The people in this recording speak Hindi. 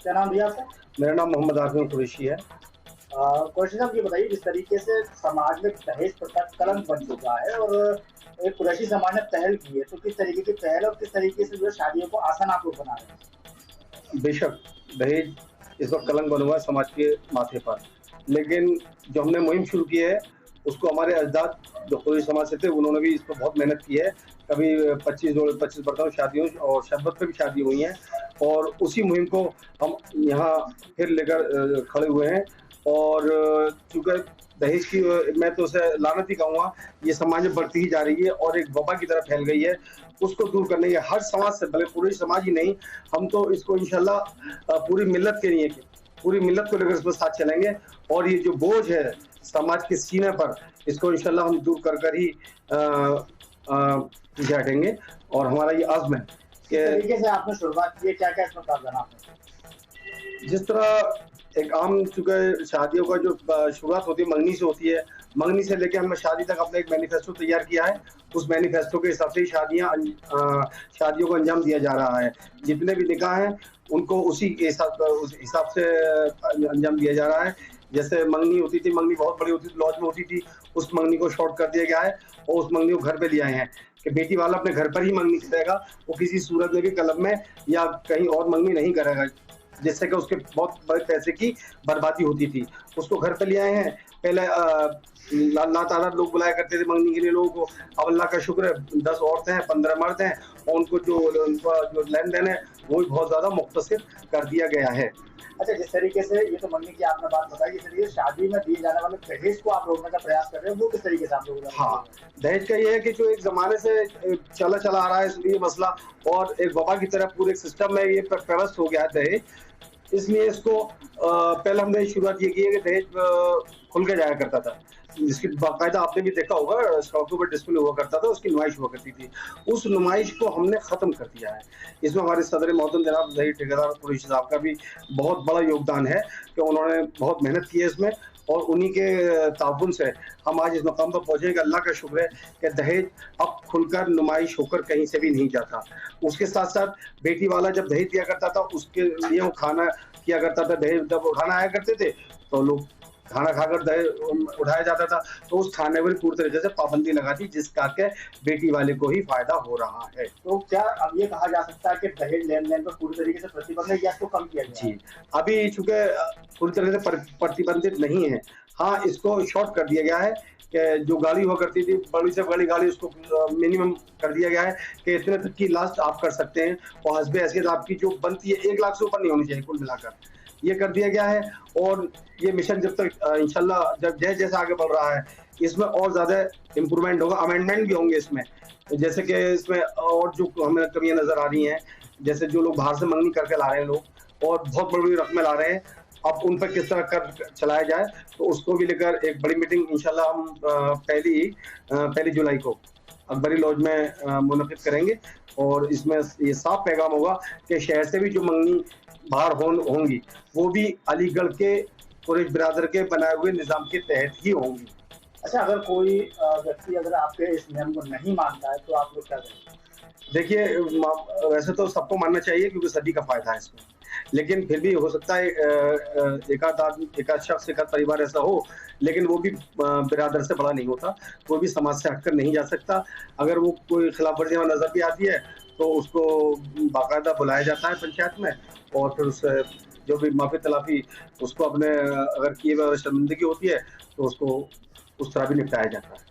क्या नाम भैया आपका? मेरा नाम मोहम्मद आज़म कुरैशी है। कुरैशी साहब ये बताइए, जिस तरीके से समाज में दहेज प्रथा कलंक बन चुका है और एक कुरैशी समाज ने पहल की है, तो किस तरीके की पहल और किस तरीके से जो है शादियों को आसान आप लोग बना रहे हैं? बेशक दहेज इस वक़्त कलंक बना हुआ है समाज के माथे पर। लेकिन जो हमने मुहिम शुरू की है, उसको हमारे अजदाद जो कुरैशी समाज से थे, उन्होंने भी इस पे बहुत मेहनत की है। कभी 25 बरसों शादियों और शरबत पे भी शादी हुई हैं और उसी मुहिम को हम यहाँ फिर लेकर खड़े हुए हैं और चूँकि दहेज की मैं तो उसे लानत ही कहूँगा, ये समाज में बढ़ती ही जा रही है और एक वबा की तरह फैल गई है। उसको दूर करने के हर समाज से, भले पूरे समाज ही नहीं, हम तो इसको इंशाल्लाह पूरी मिल्लत के लिए पूरी मिल्लत को लेकर इसमें साथ चलेंगे और ये जो बोझ है समाज के सीने पर, इसको इंशाल्लाह हम दूर कर कर ही पीछे हटेंगे और हमारा ये आज़्म है किस कि तरीके से आपने शुरुआत की है, क्या-क्या इसमें प्रावधान आपने? जिस तरह एक आम चूँकि शादियों का जो शुरुआत होती है मंगनी से होती है, मंगनी से लेके हमने शादी तक अपना एक मैनिफेस्टो तैयार किया है। उस मैनिफेस्टो के हिसाब से ही शादियों को अंजाम दिया जा रहा है। जितने भी निकाह हैं, उनको उस हिसाब से अंजाम दिया जा रहा है। जैसे मंगनी होती थी, मंगनी बहुत बड़ी होती थी, लॉज में होती थी, उस मंगनी को शॉर्ट कर दिया गया है और उस मंगनी को घर पे ले आए हैं कि बेटी वाला अपने घर पर ही मंगनी करेगा, वो किसी सूरत में भी क्लब में या कहीं और मंगनी नहीं करेगा। जिससे कि उसके बहुत बड़े पैसे की बर्बादी होती थी। उसको घर पे ले आए हैं। पहले ला-तादाद लोग बुलाया करते थे मंगनी के लिए लोगों को। अब अल्लाह का शुक्र है 10 औरतें हैं, 15 मर्द हैं और उनका जो लेन-देन है, वो भी बहुत ज़्यादा मुख्तसर कर दिया गया है। अच्छा, जिस तरीके से ये तो मंगनी की आपने बात बताई, जिस तरीके से शादी में दिए जाने वाले दहेज को आप रोकने का प्रयास कर रहे हैं, वो किस तरीके से आप लोग? हाँ, दहेज का ये है कि जो एक ज़माने से चला आ रहा है इसलिए ये मसला और एक वबा की तरह पूरे सिस्टम में ये पेवस्त हो गया है दहेज। इसलिए इसको पहले हमने शुरुआत ये की है कि दहेज खुल के जाया करता था। जिसकी बाकायदा आपने भी देखा होगा सड़कों पर डिस्प्ले हुआ करता था, उसकी नुमाइश हुआ करती थी। उस नुमाइश को हमने ख़त्म कर दिया है। इसमें हमारे सदर मोहतरम जनाब ज़हीर ठेकेदार कुरैशी साहब का भी बहुत बड़ा योगदान है कि उन्होंने बहुत मेहनत की है इसमें और उन्हीं के ताउन से हम आज इस मकाम पर पहुँचे कि अल्लाह का शुक्र है कि दहेज अब खुलकर नुमाइश होकर कहीं से भी नहीं जाता। उसके साथ-साथ बेटी वाला जब दहेज दिया करता था, उसके लिए वो खाना किया करता था। दहेज जब उठाना आया करते थे, तो लोग खाना खाकर दहेज उठाया जाता था, तो उस खाने पर पूरी तरीके से पाबंदी लगा दी, जिसका के बेटी वाले को ही फ़ायदा हो रहा है। तो क्या अब ये कहा जा सकता है कि दहेज लेन-देन पर पूरी तरीके से प्रतिबंध है या इसको कम किया गया है? जी, अभी चूँकि पूरी तरह से प्रतिबंधित नहीं है। हाँ, इसको शॉर्ट कर दिया गया है कि जो गाड़ी हुआ करती थी, बड़ी से बड़ी गाड़ी उसको मिनिमम कर दिया गया है कि इतने तक की लास्ट आप कर सकते हैं और हस्बे हैसियत आपकी जो बनती है 1 लाख से ऊपर नहीं होनी चाहिए कुल मिलाकर। ये कर दिया गया है और ये मिशन जब तक इंशाल्लाह जब जैसे-जैसे आगे बढ़ रहा है, इसमें और ज़्यादा इम्प्रूवमेंट होगा, अमेंडमेंट भी होंगे इसमें। जैसे कि इसमें और जो हमें कमियाँ नज़र आ रही हैं, जैसे जो लोग बाहर से मंगनी करके ला रहे हैं लोग और बहुत बड़ी-बड़ी रकमें ला रहे हैं, अब उन पर किस तरह कर चलाया जाए, तो उसको भी लेकर एक बड़ी मीटिंग इंशाल्लाह हम पहली जुलाई को अकबरी लॉज में मुनक़िद करेंगे और इसमें ये साफ पैगाम होगा कि शहर से भी जो मंगनी बाहर होंगी, वो भी अलीगढ़ के कुरैश बिरादर के बनाए हुए निज़ाम के तहत ही होंगी। अच्छा, अगर कोई व्यक्ति अगर आपके इस नियम को नहीं मानता है, तो आप लोग क्या करेंगे? देखिए वैसे तो सबको मानना चाहिए क्योंकि सभी का फ़ायदा है इसमें। लेकिन फिर भी हो सकता है एकाध शख्स, एकाध परिवार ऐसा हो, लेकिन वो भी बिरादर से बड़ा नहीं होता, वो भी समाज से हटकर नहीं जा सकता। अगर वो कोई खिलाफ़-वर्ज़ी वहाँ नज़र भी आती है, तो उसको बाकायदा बुलाया जाता है पंचायत में और फिर उससे जो भी माफ़ी-तलाफ़ी उसको अपने अगर किए हुए शर्मिंदगी होती है, तो उसको उस तरह भी निपटाया जाता है।